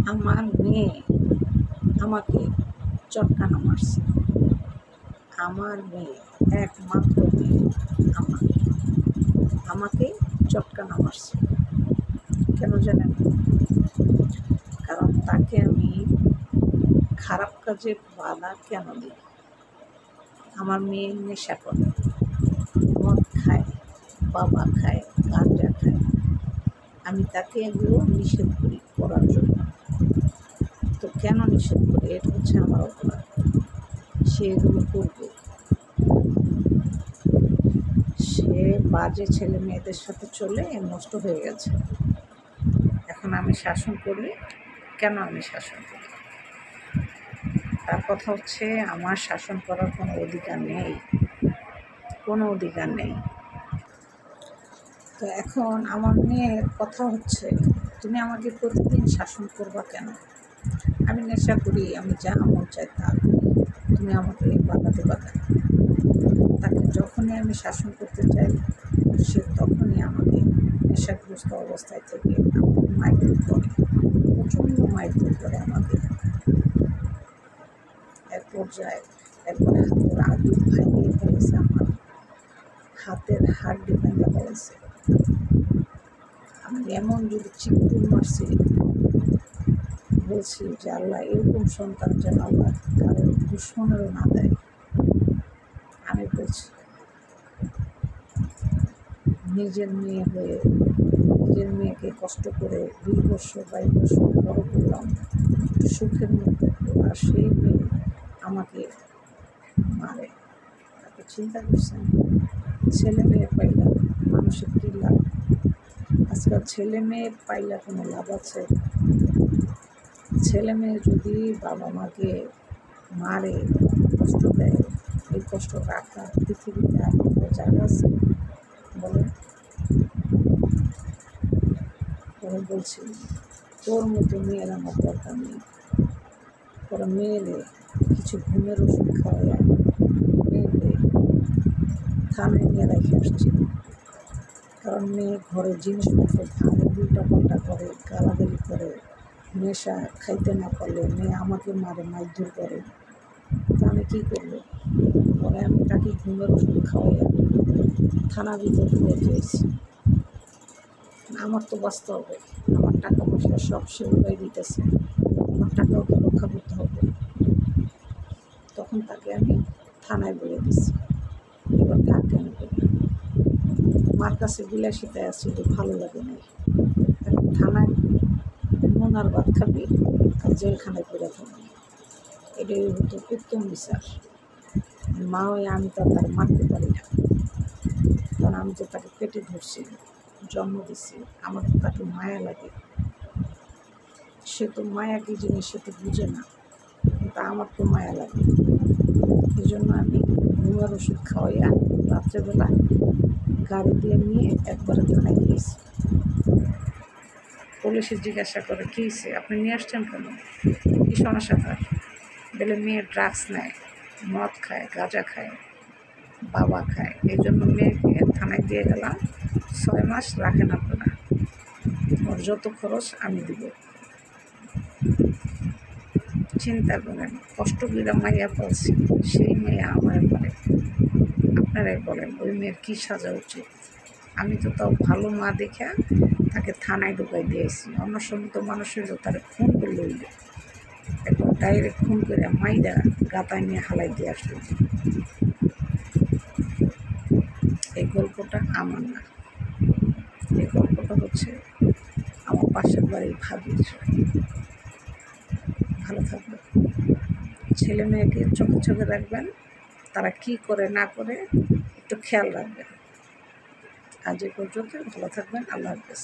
আমার মেয়ে আমাকে চটকানা মারছে। আমার মেয়ে, একমাত্র মেয়ে আমার, আমাকে চটকানা মারছে। কেন জানেন? কারণ তাকে আমি খারাপ কাজে বাধা কেন দিই? আমার মেয়ে নেশা করে, মদ খায়, বাবা খায়, গাঁজা খায়। আমি তাকে এগুলো নিষেধ করি করার জন্য। তো কেন নিষেধ করি? এটা হচ্ছে আমার অপরাধ। সে এগুলো করবে। সে বাজে ছেলে মেয়েদের সাথে চলে নষ্ট হয়ে গেছে। এখন আমি শাসন করি। কেন আমি শাসন করি? তার কথা হচ্ছে আমার শাসন করার কোনো অধিকার নেই, কোনো অধিকার নেই। তো এখন আমার মেয়ের কথা হচ্ছে, তুমি আমাকে প্রতিদিন শাসন করবা কেন? আমি নেশা করি, আমি যা মন চাই তা করি, তুমি আমাকে বাধা দেবা কেন? তাকে যখনই আমি শাসন করতে চাই, সে তখনই আমাকে নেশাগ্রস্ত অবস্থায় থেকে মারধর করে, প্রচণ্ড মারধর করে আমাকে। এক পর্যায়ে একবারে হাতের আঙুল ভাঙিয়ে ফেলেছে, আমার হাতের হাড় ভেঙে ফেলেছে। আমি এমন যদি চিকুন মারছি, বলছি যে আল্লাহ এরকম সন্তান যেন আল্লাহ কারো দুশ্মনেরও না দেয়। আমি বলছি নিজের মেয়ে হয়ে নিজের মেয়েকে কষ্ট করে ২ বছর ২২ বছর বড় করলাম সুখের মধ্যে, আর সেই মেয়ে আমাকে মারে। তাকে চিন্তা করছেন? ছেলে মেয়ে পাইলা মানুষের কী লাভ? আজকাল ছেলে মেয়ে পাইলা কোনো লাভ আছে? ছেলে মেয়ে যদি বাবা মাকে মারে, কষ্ট দেয়, এই কষ্ট রাখা পৃথিবীতে আর কোনো জায়গা আছে? বলেন। পরে বলছি তোর মতো মেয়ের আমার দরকার নেই। পরে মেয়েরে কিছু ঘুমের ওষুধ খাওয়াইয়া মেয়েকে থানায় নিয়ে রেখে আসছি। কারণ মেয়ে ঘরের জিনিসপত্র ভাঙে, উল্টাপাল্টা করে, গালাগালি করে, নেশা খাইতে না পারলে মেয়ে আমাকে মারে, মারধর করে। তা আমি কী করবো? পরে আমি তাকে ঘুমের ওষুধ খাওয়াইয়া থানার ভিতরে রেখে এসেছি। আমার তো বাঁচতে হবে, আমার টাকা পয়সা সব সে উড়াই দিতেছে, আমার টাকাও তো রক্ষা করতে হবে। তখন তাকে আমি থানায় বলে দিচ্ছি, এবার থাক কেন করি? মার কাছে বিলাসিতায় আসছি, তো ভালো লাগে না। এখন থানায় নোনার ভাত খাবি আর জেলখানায় পড়ে থাকবি, এটাই হতো উত্তম বিচার। মা হয়ে আমি তো তার মারতে পারি না, কারণ আমি তো তাকে পেটে ধরছি, জন্ম দিচ্ছি, আমার তো তাকে মায়া লাগে। সে তো মায়া কি জিনিস সে তো বুঝে না, কিন্তু আমার তো মায়া লাগে। এই জন্য আমি ঘুমের ওষুধ খাওয়াইয়া রাত্রেবেলা গাড়ি দিয়ে নিয়ে একবারে থানায় গিয়েছি। পুলিশে জিজ্ঞাসা করে, কী হয়েছে, আপনি নিয়ে আসছেন কেন, কী সমস্যা তার? বলে মেয়ে ড্রাগস নেয়, মদ খায়, গাঁজা খায়, বাবা খায়, এই জন্য মেয়েকে থানায় দিয়ে গেলাম। ৬ মাস রাখেন আপনারা, ওর যত খরচ আমি দিব। চিন্তা করেন, কষ্ট করে মাইয়া পালছি, সেই মেয়ে আমার বলে। আপনারাই বলেন ওই মেয়ের কী সাজা উচিত? আমি তো তাও ভালো মা দেখে তাকে থানায় ঢুকাই দিয়েছি। অন্য সময় তো মানুষের তারা খুন করলে হইল, এখন ডাইরেক্ট খুন করে মাইরা গাতায় নিয়ে হালাই দিয়ে আসলো। এই গল্পটা আমার না, এই গল্পটা হচ্ছে আমার পাশের বাড়ির ভাবির। ভালো থাকবে, ছেলে মেয়েকে চোখে চোখে রাখবেন, তারা কি করে না করে একটু খেয়াল রাখবেন। আজ এ পর্যন্ত, ভালো থাকবেন, আল্লাহ হাফেজ।